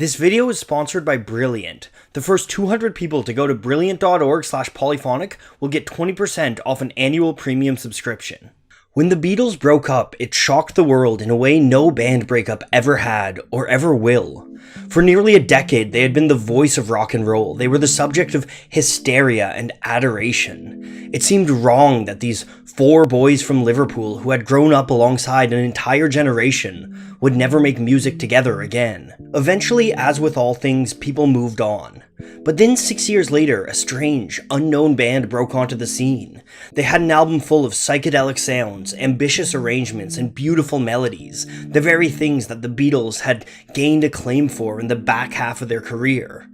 This video is sponsored by Brilliant. The first 200 people to go to brilliant.org/polyphonic will get 20% off an annual premium subscription. When the Beatles broke up, it shocked the world in a way no band breakup ever had or ever will. For nearly a decade, they had been the voice of rock and roll. They were the subject of hysteria and adoration. It seemed wrong that these four boys from Liverpool who had grown up alongside an entire generation would never make music together again. Eventually, as with all things, people moved on. But then 6 years later, a strange, unknown band broke onto the scene. They had an album full of psychedelic sounds, ambitious arrangements, and beautiful melodies, the very things that the Beatles had gained acclaim for in the back half of their career.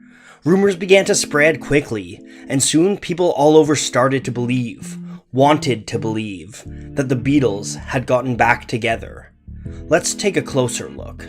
Rumors began to spread quickly, and soon people all over started to believe, wanted to believe, that the Beatles had gotten back together. Let's take a closer look.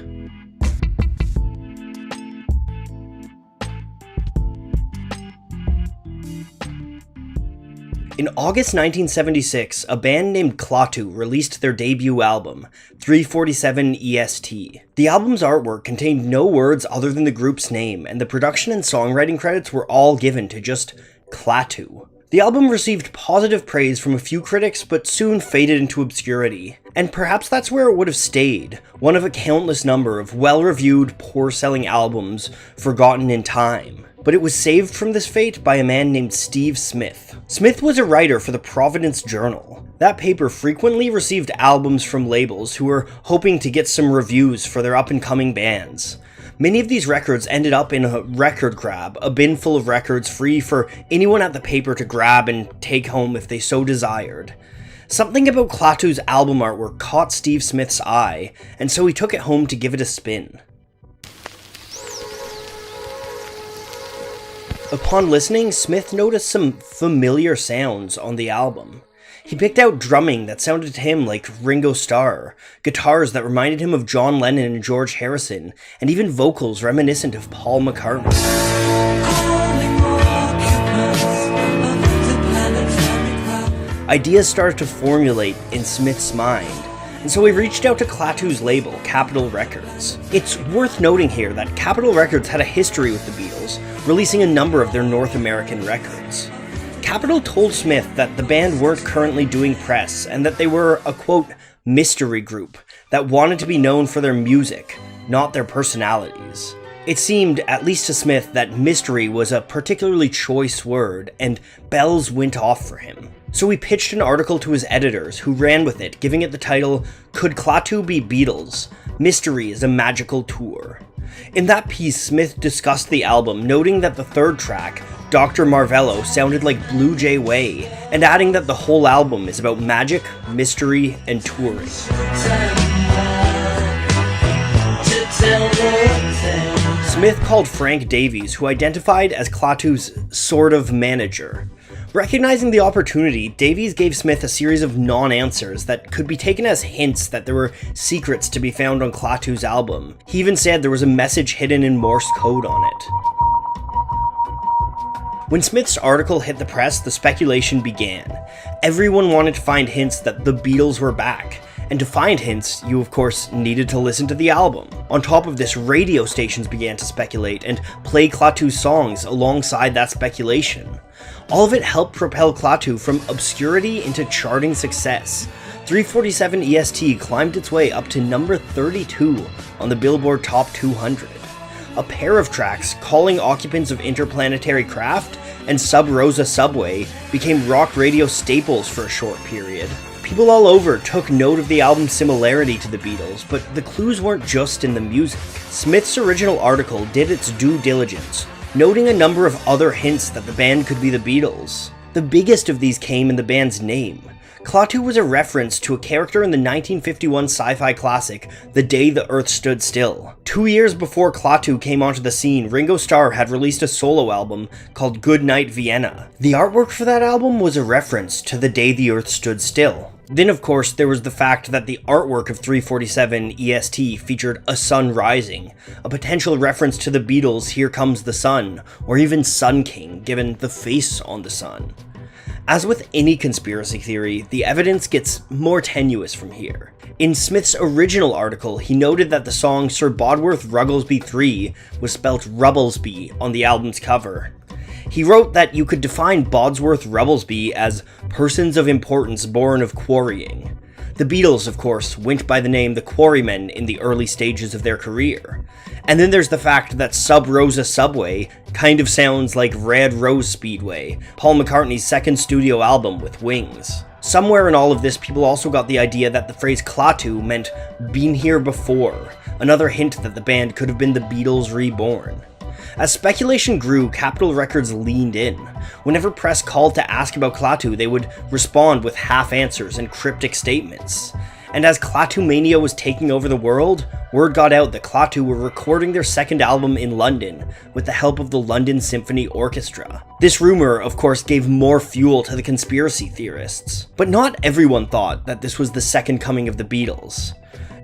In August 1976, a band named Klaatu released their debut album, 347 EST. The album's artwork contained no words other than the group's name, and the production and songwriting credits were all given to just Klaatu. The album received positive praise from a few critics, but soon faded into obscurity. And perhaps that's where it would have stayed, one of a countless number of well-reviewed, poor-selling albums forgotten in time. But it was saved from this fate by a man named Steve Smith. Smith was a writer for the Providence Journal. That paper frequently received albums from labels who were hoping to get some reviews for their up-and-coming bands. Many of these records ended up in a record grab, a bin full of records free for anyone at the paper to grab and take home if they so desired. Something about Klaatu's album artwork caught Steve Smith's eye, and so he took it home to give it a spin. Upon listening, Smith noticed some familiar sounds on the album. He picked out drumming that sounded to him like Ringo Starr, guitars that reminded him of John Lennon and George Harrison, and even vocals reminiscent of Paul McCartney. Ideas started to formulate in Smith's mind, and so he reached out to Klaatu's label, Capitol Records. It's worth noting here that Capitol Records had a history with the Beatles, releasing a number of their North American records. Capitol told Smith that the band weren't currently doing press, and that they were a, quote, mystery group that wanted to be known for their music, not their personalities. It seemed, at least to Smith, that mystery was a particularly choice word, and bells went off for him. So he pitched an article to his editors, who ran with it, giving it the title, "Could Klaatu Be Beatles? Mystery is a Magical Tour." In that piece, Smith discussed the album, noting that the third track, Dr. Marvello, sounded like Blue Jay Way, and adding that the whole album is about magic, mystery, and touring. Smith called Frank Davies, who identified as Klaatu's sort of manager. Recognizing the opportunity, Davies gave Smith a series of non-answers that could be taken as hints that there were secrets to be found on Klaatu's album. He even said there was a message hidden in Morse code on it. When Smith's article hit the press, the speculation began. Everyone wanted to find hints that the Beatles were back. And to find hints, you of course needed to listen to the album. On top of this, radio stations began to speculate and play Klaatu's songs alongside that speculation. All of it helped propel Klaatu from obscurity into charting success. 347 EST climbed its way up to number 32 on the Billboard Top 200. A pair of tracks, Calling Occupants of Interplanetary Craft and Sub Rosa Subway, became rock radio staples for a short period. People all over took note of the album's similarity to the Beatles, but the clues weren't just in the music. Smith's original article did its due diligence, noting a number of other hints that the band could be the Beatles. The biggest of these came in the band's name. Klaatu was a reference to a character in the 1951 sci-fi classic, The Day the Earth Stood Still. 2 years before Klaatu came onto the scene, Ringo Starr had released a solo album called Good Night Vienna. The artwork for that album was a reference to The Day the Earth Stood Still. Then, of course, there was the fact that the artwork of 347 EST featured a sun rising, a potential reference to the Beatles' Here Comes the Sun, or even Sun King, given the face on the sun. As with any conspiracy theory, the evidence gets more tenuous from here. In Smith's original article, he noted that the song Sir Bodworth Rugglesby 3 was spelt Rubblesby on the album's cover. He wrote that you could define Bodsworth Rubblesby as persons of importance born of quarrying. The Beatles, of course, went by the name the Quarrymen in the early stages of their career. And then there's the fact that Sub Rosa Subway kind of sounds like Red Rose Speedway, Paul McCartney's second studio album with Wings. Somewhere in all of this, people also got the idea that the phrase Klaatu meant been here before, another hint that the band could have been the Beatles reborn. As speculation grew, Capitol Records leaned in. Whenever press called to ask about Klaatu, they would respond with half answers and cryptic statements. And as Klaatu Mania was taking over the world, word got out that Klaatu were recording their second album in London with the help of the London Symphony Orchestra. This rumor, of course, gave more fuel to the conspiracy theorists. But not everyone thought that this was the second coming of the Beatles.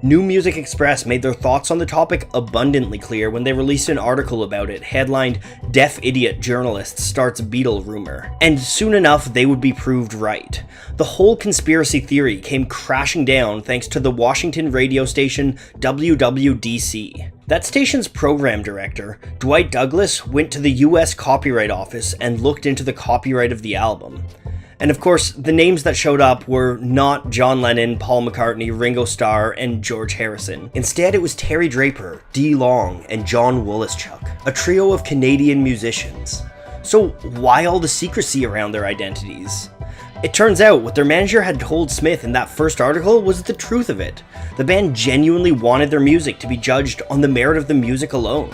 New Music Express made their thoughts on the topic abundantly clear when they released an article about it headlined "Deaf Idiot Journalist Starts Beatle Rumor," and soon enough they would be proved right. The whole conspiracy theory came crashing down thanks to the Washington radio station WWDC. That station's program director, Dwight Douglas, went to the US Copyright Office and looked into the copyright of the album. And of course, the names that showed up were not John Lennon, Paul McCartney, Ringo Starr, and George Harrison. Instead, it was Terry Draper, Dee Long, and John Wollaschuk, a trio of Canadian musicians. So why all the secrecy around their identities? It turns out what their manager had told Smith in that first article was the truth of it. The band genuinely wanted their music to be judged on the merit of the music alone.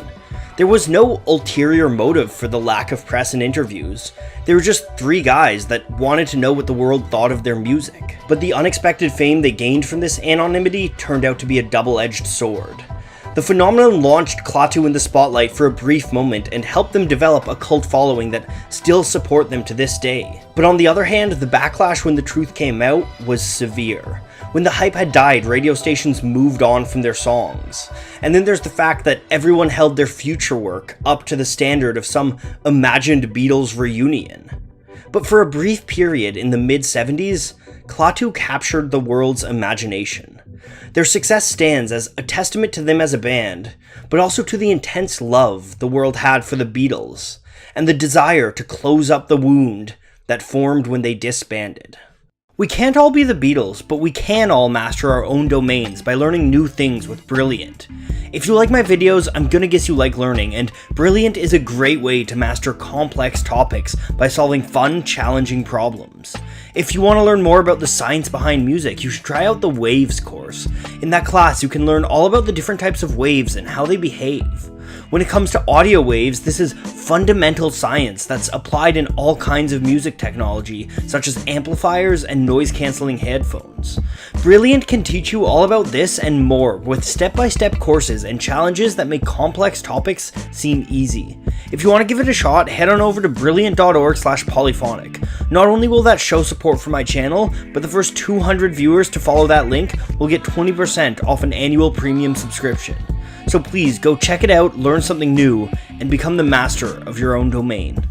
There was no ulterior motive for the lack of press and interviews. They were just three guys that wanted to know what the world thought of their music. But the unexpected fame they gained from this anonymity turned out to be a double-edged sword. The phenomenon launched Klaatu in the spotlight for a brief moment and helped them develop a cult following that still support them to this day. But on the other hand, the backlash when the truth came out was severe. When the hype had died, radio stations moved on from their songs. And then there's the fact that everyone held their future work up to the standard of some imagined Beatles reunion. But for a brief period in the mid-70s, Klaatu captured the world's imagination. Their success stands as a testament to them as a band, but also to the intense love the world had for the Beatles, and the desire to close up the wound that formed when they disbanded. We can't all be the Beatles, but we can all master our own domains by learning new things with Brilliant. If you like my videos, I'm gonna guess you like learning, and Brilliant is a great way to master complex topics by solving fun, challenging problems. If you want to learn more about the science behind music, you should try out the Waves course. In that class, you can learn all about the different types of waves and how they behave. When it comes to audio waves, this is fundamental science that's applied in all kinds of music technology, such as amplifiers and noise-canceling headphones. Brilliant can teach you all about this and more, with step-by-step courses and challenges that make complex topics seem easy. If you want to give it a shot, head on over to brilliant.org/polyphonic. Not only will that show support for my channel, but the first 200 viewers to follow that link will get 20% off an annual premium subscription. So please go check it out, learn something new, and become the master of your own domain.